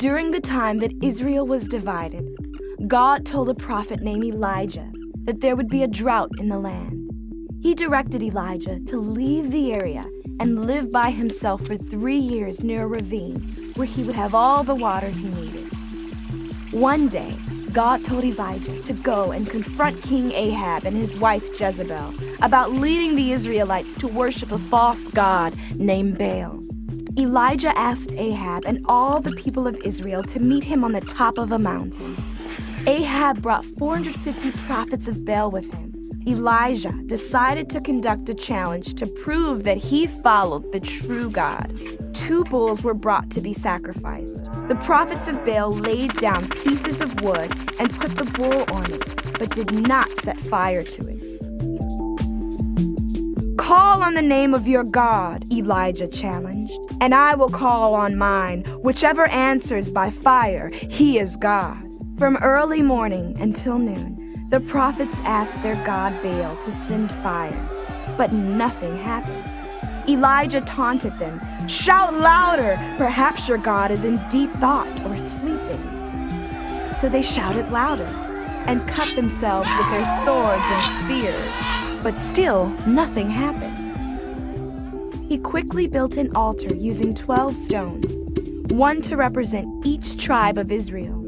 During the time that Israel was divided, God told a prophet named Elijah that there would be a drought in the land. He directed Elijah to leave the area and live by himself for 3 years near a ravine where he would have all the water he needed. One day, God told Elijah to go and confront King Ahab and his wife Jezebel about leading the Israelites to worship a false god named Baal. Elijah asked Ahab and all the people of Israel to meet him on the top of a mountain. Ahab brought 450 prophets of Baal with him. Elijah decided to conduct a challenge to prove that he followed the true God. 2 bulls were brought to be sacrificed. The prophets of Baal laid down pieces of wood and put the bull on it, but did not set fire to it. "Call on the name of your God," Elijah challenged, "and I will call on mine. Whichever answers by fire, he is God." From early morning until noon, the prophets asked their god Baal to send fire, but nothing happened. Elijah taunted them, "Shout louder! Perhaps your God is in deep thought or sleeping." So they shouted louder and cut themselves with their swords and spears, but still nothing happened. He quickly built an altar using 12 stones, one to represent each tribe of Israel.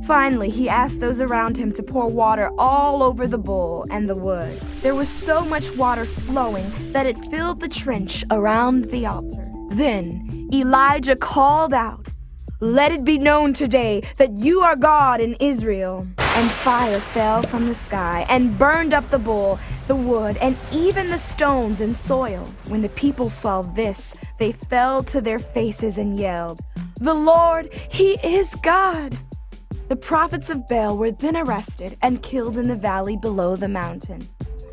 Finally, he asked those around him to pour water all over the bull and the wood. There was so much water flowing that it filled the trench around the altar. Then Elijah called out, "Let it be known today that you are God in Israel." And fire fell from the sky and burned up the bull, the wood, and even the stones and soil. When the people saw this, they fell to their faces and yelled, "The Lord, He is God!" The prophets of Baal were then arrested and killed in the valley below the mountain.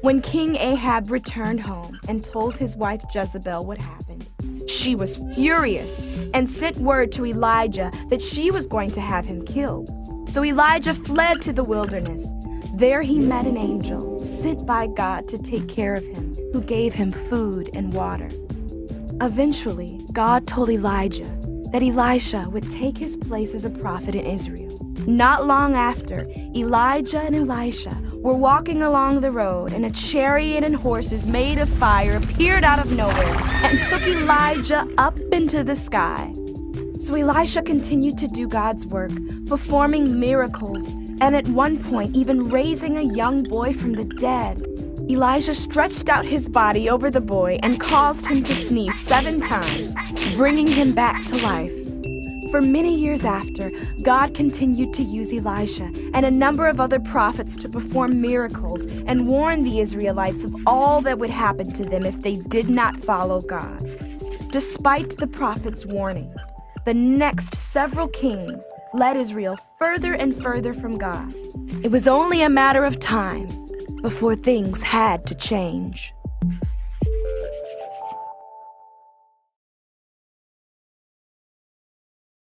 When King Ahab returned home and told his wife Jezebel what happened, she was furious and sent word to Elijah that she was going to have him killed. So Elijah fled to the wilderness. There he met an angel sent by God to take care of him, who gave him food and water. Eventually, God told Elijah that Elisha would take his place as a prophet in Israel. Not long after, Elijah and Elisha were walking along the road, and a chariot and horses made of fire appeared out of nowhere and took Elijah up into the sky. So Elisha continued to do God's work, performing miracles, and at one point even raising a young boy from the dead. Elijah stretched out his body over the boy and caused him to sneeze 7 times, bringing him back to life. For many years after, God continued to use Elisha and a number of other prophets to perform miracles and warn the Israelites of all that would happen to them if they did not follow God. Despite the prophets' warnings, the next several kings led Israel further and further from God. It was only a matter of time before things had to change.